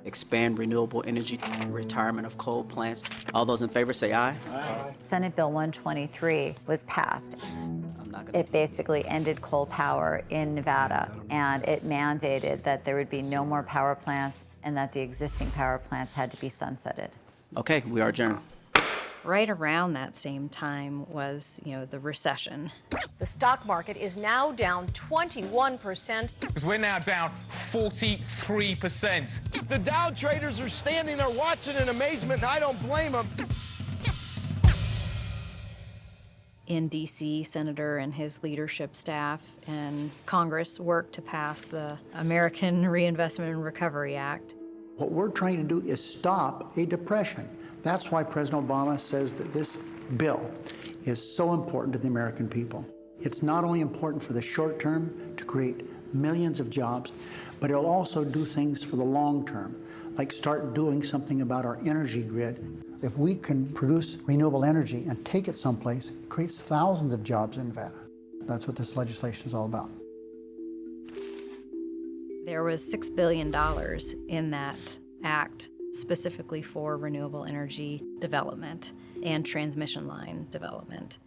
expand renewable energy, retirement of coal plants. All those in favor say aye. Aye. Senate Bill 123 was passed. I'm not gonna It basically ended coal power in Nevada, and it mandated that there would be no more power plants and that the existing power plants had to be sunsetted. Okay, we are adjourned. Right around that same time was, the recession. The stock market is now down 21%. Because we're now down 43%. The Dow traders are standing there watching in amazement, and I don't blame them. In D.C., Senator and his leadership staff and Congress worked to pass the American Reinvestment and Recovery Act. What we're trying to do is stop a depression. That's why President Obama says that this bill is so important to the American people. It's not only important for the short term to create millions of jobs, but it'll also do things for the long term, like start doing something about our energy grid. If we can produce renewable energy and take it someplace, it creates thousands of jobs in Nevada. That's what this legislation is all about. There was $6 billion in that act specifically for renewable energy development and transmission line development.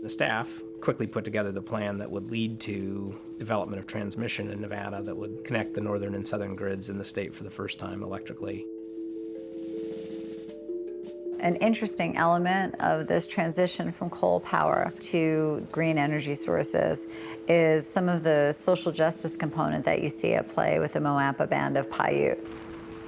The staff quickly put together the plan that would lead to development of transmission in Nevada that would connect the northern and southern grids in the state for the first time electrically. An interesting element of this transition from coal power to green energy sources is some of the social justice component that you see at play with the Moapa Band of Paiute,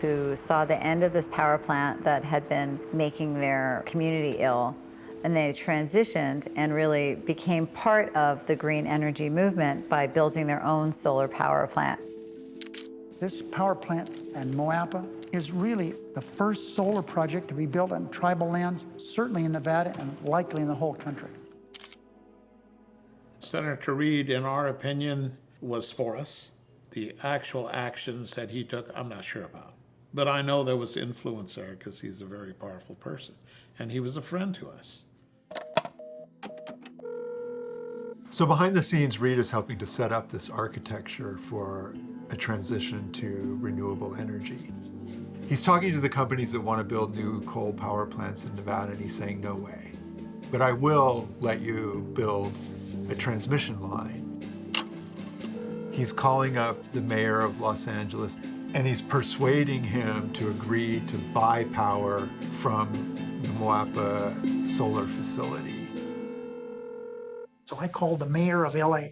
who saw the end of this power plant that had been making their community ill, and they transitioned and really became part of the green energy movement by building their own solar power plant. This power plant in Moapa is really the first solar project to be built on tribal lands, certainly in Nevada and likely in the whole country. Senator Reid, in our opinion, was for us. The actual actions that he took, I'm not sure about. But I know there was influence there because he's a very powerful person. And he was a friend to us. So behind the scenes, Reid is helping to set up this architecture for a transition to renewable energy. He's talking to the companies that want to build new coal power plants in Nevada, and he's saying, no way. But I will let you build a transmission line. He's calling up the mayor of Los Angeles, and he's persuading him to agree to buy power from the Moapa solar facility. So I called the mayor of LA,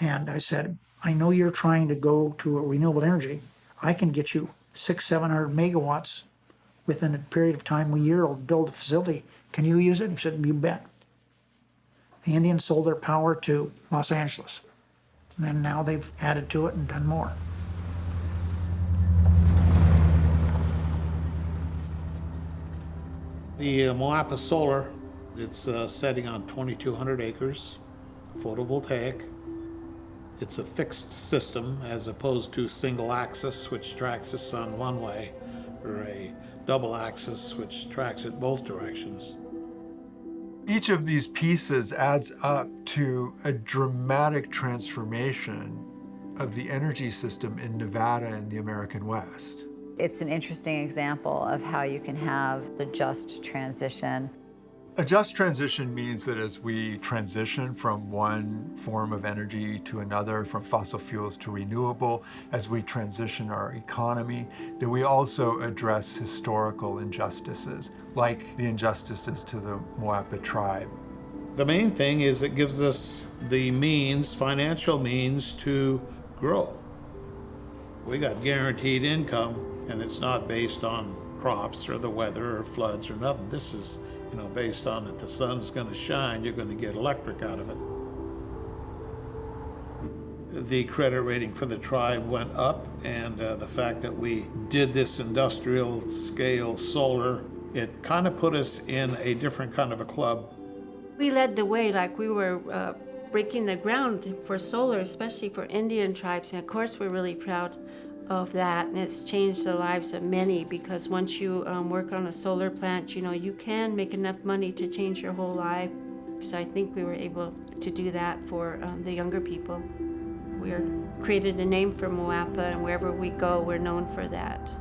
and I said, I know you're trying to go to a renewable energy. I can get you 600-700 megawatts within a period of time, a year, I'll build a facility. Can you use it? He said, you bet. The Indians sold their power to Los Angeles. And then now they've added to it and done more. The Moapa Solar, it's setting on 2,200 acres, photovoltaic. It's a fixed system as opposed to single axis, which tracks the sun one way, or a double axis, which tracks it both directions. Each of these pieces adds up to a dramatic transformation of the energy system in Nevada and the American West. It's an interesting example of how you can have the just transition. A just transition means that as we transition from one form of energy to another, from fossil fuels to renewable, as we transition our economy, that we also address historical injustices, like the injustices to the Moapa tribe. The main thing is it gives us the means, financial means, to grow. We got guaranteed income, and it's not based on crops or the weather or floods or nothing. This is based on if the sun's going to shine, you're going to get electric out of it. The credit rating for the tribe went up, and the fact that we did this industrial scale solar, it kind of put us in a different kind of a club. We led the way, like we were breaking the ground for solar, especially for Indian tribes, and of course we're really proud of that, and it's changed the lives of many, because once you work on a solar plant, you can make enough money to change your whole life. So I think we were able to do that for the younger people. We're created a name for Moapa, and wherever we go, we're known for that.